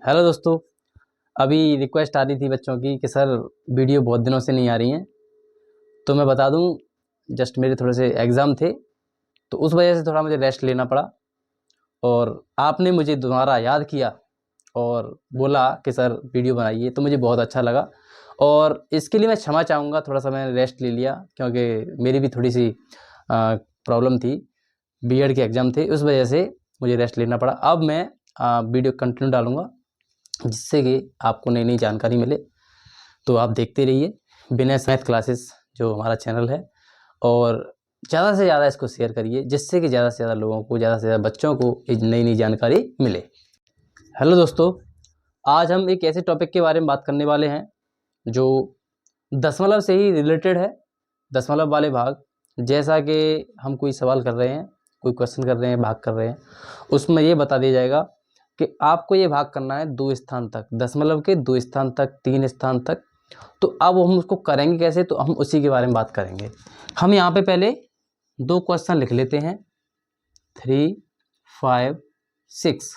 Hello दोस्तों। अभी request आ रही थी बच्चों की कि सर वीडियो बहुत दिनों से नहीं आ रही हैं। तो मैं बता दूं, जस्ट मेरे थोड़े से एग्ज़ाम थे तो उस वजह से थोड़ा मुझे रेस्ट लेना पड़ा। और आपने मुझे दोबारा याद किया और बोला कि सर वीडियो बनाइए, तो मुझे बहुत अच्छा लगा। और इसके लिए मैं क्षमा चाहूँगा, थोड़ा सा मैंने रेस्ट ले लिया क्योंकि मेरी भी थोड़ी सी प्रॉब्लम थी। बीएड के एग्ज़ाम थे, उस वजह से मुझे रेस्ट लेना पड़ा। अब मैं वीडियो कंटिन्यू डालूँगा जिससे कि आपको नई नई जानकारी मिले। तो आप देखते रहिए बिना मैथ क्लासेस जो हमारा चैनल है, और ज़्यादा से ज़्यादा इसको शेयर करिए जिससे कि ज़्यादा से ज़्यादा लोगों को, ज़्यादा से ज़्यादा बच्चों को नई नई जानकारी मिले। हेलो दोस्तों, आज हम एक ऐसे टॉपिक के बारे में बात करने वाले हैं जो दशमलव से ही रिलेटेड है। दशमलव वाले भाग, जैसा कि हम कोई सवाल कर रहे हैं, कोई क्वेश्चन कर रहे हैं, भाग कर रहे हैं, उसमें ये बता दिया जाएगा कि आपको ये भाग करना है 2 स्थान तक, दशमलव के 2 स्थान तक, 3 स्थान तक। तो अब हम उसको करेंगे कैसे, तो हम उसी के बारे में बात करेंगे। हम यहाँ पे पहले 2 क्वेश्चन लिख लेते हैं, 3, 5, 6।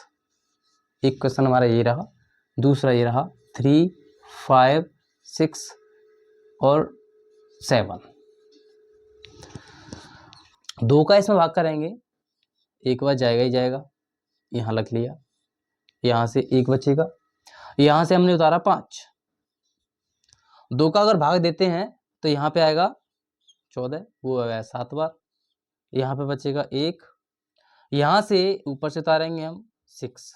एक क्वेश्चन हमारा ये रहा, दूसरा ये रहा 3, 5, 6 और 7। 2 का इसमें भाग करेंगे, एक बार जाएगा ही जाएगा, यहाँ रख लिया, यहाँ से 1 बचेगा, यहाँ से हमने उतारा 5। 2 का अगर भाग देते हैं तो यहाँ पे आएगा 14, वो आएगा 7 बार, यहाँ पे बचेगा 1, यहाँ से ऊपर से उतारेंगे हम 6,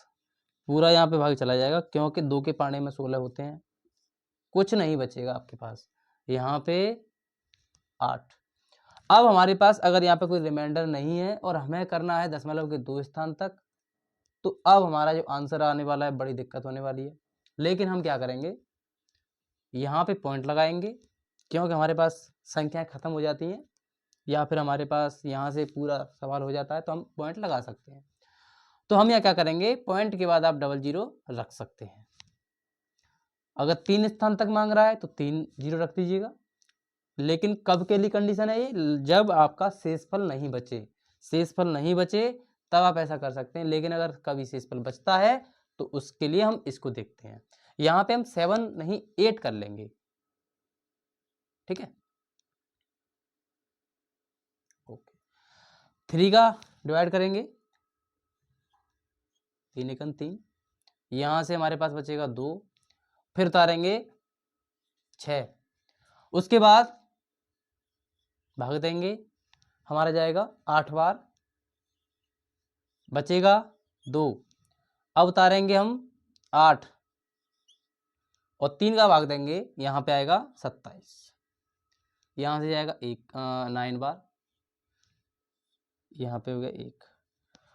पूरा यहाँ पे भाग चला जाएगा क्योंकि 2 के पाने में 16 होते हैं, कुछ नहीं बचेगा आपके पास, यहाँ पे 8। अब हमारे पास अगर यहाँ पे कोई रिमाइंडर नहीं है और हमें करना है दशमलव के 2 स्थान तक, तो अब हमारा जो आंसर आने वाला है बड़ी दिक्कत होने वाली है। लेकिन हम क्या करेंगे, यहाँ पे पॉइंट लगाएंगे क्योंकि हमारे पास संख्याएं खत्म हो जाती हैं, या फिर हमारे पास यहाँ से पूरा सवाल हो जाता है तो हम पॉइंट लगा सकते हैं। तो हम यहाँ क्या करेंगे, पॉइंट के बाद आप डबल जीरो रख सकते हैं। अगर 3 स्थान तक मांग रहा है तो 3 जीरो रख दीजिएगा। लेकिन कब के लिए कंडीशन है ये, जब आपका शेषफल नहीं बचे। शेषफल नहीं बचे तब आप ऐसा कर सकते हैं, लेकिन अगर कभी शेषफल बचता है तो उसके लिए हम इसको देखते हैं। यहाँ पे हम 7 नहीं 8 कर लेंगे, ठीक है। ओके, 3 का डिवाइड करेंगे, 3 एकम 3, यहाँ से हमारे पास बचेगा 2, फिर उतारेंगे 6, उसके बाद भाग देंगे, हमारा जाएगा 8 बार, बचेगा 2, अब उतारेंगे हम 8 और 3 का भाग देंगे, यहाँ पे आएगा 27, यहाँ से जाएगा 9 बार, यहाँ पे हो गया 1।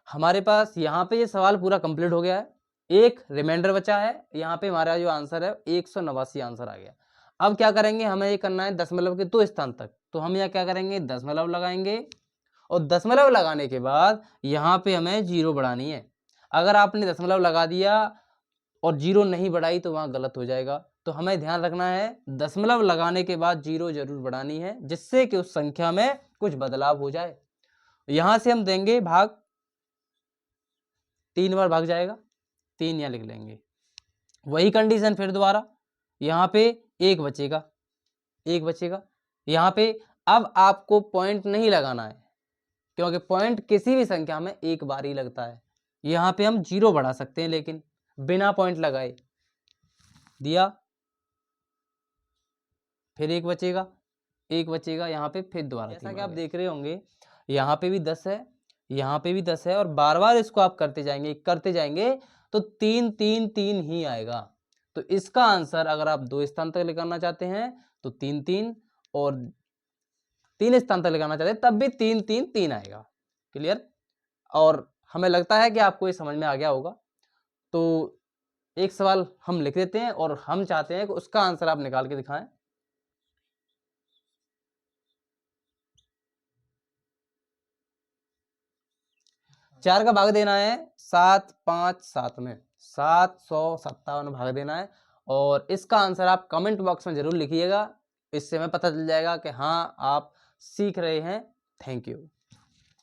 हमारे पास यहाँ पे ये सवाल पूरा कंप्लीट हो गया है, एक रिमाइंडर बचा है, यहाँ पे हमारा जो आंसर है 189 आंसर आ गया। अब क्या करेंगे, हमें ये करना है दशमलव के 2 स्थान तक, तो हम यहाँ क्या करेंगे, दशमलव लगाएंगे और दशमलव लगाने के बाद यहाँ पे हमें जीरो बढ़ानी है। अगर आपने दशमलव लगा दिया और जीरो नहीं बढ़ाई तो वहाँ गलत हो जाएगा। तो हमें ध्यान रखना है दशमलव लगाने के बाद जीरो जरूर बढ़ानी है, जिससे कि उस संख्या में कुछ बदलाव हो जाए। यहाँ से हम देंगे भाग, 3 बार भाग जाएगा, 3 यहाँ लिख लेंगे। वही कंडीशन फिर दोबारा, यहाँ पे 1 बचेगा, 1 बचेगा यहाँ पे। अब आपको पॉइंट नहीं लगाना है क्योंकि पॉइंट किसी भी संख्या में एक बार ही लगता है। यहाँ पे हम जीरो बढ़ा सकते हैं लेकिन बिना पॉइंट लगाए, दिया, फिर 1 बचेगा, 1 बचेगा यहाँ पे, फिर दोबारा। जैसा कि आप देख रहे होंगे यहाँ पे भी 10 है, यहाँ पे भी 10 है, और बार बार इसको आप करते जाएंगे तो 3 3 3 ही आएगा। तो इसका आंसर अगर आप 2 स्थान तक लगाना चाहते हैं तो 3 3, और 3 स्थान तक लगाना चाहते हैं तब भी 3 3 3 आएगा। क्लियर? और हमें लगता है कि आपको ये समझ में आ गया होगा। तो एक सवाल हम लिख देते हैं और हम चाहते हैं कि उसका आंसर आप निकाल के दिखाएं। 4 का भाग देना है 7 5 7 में, 757 भाग देना है। और इसका आंसर आप कमेंट बॉक्स में जरूर लिखिएगा, इससे हमें पता चल जाएगा कि हाँ आप सीख रहे हैं। Thank you.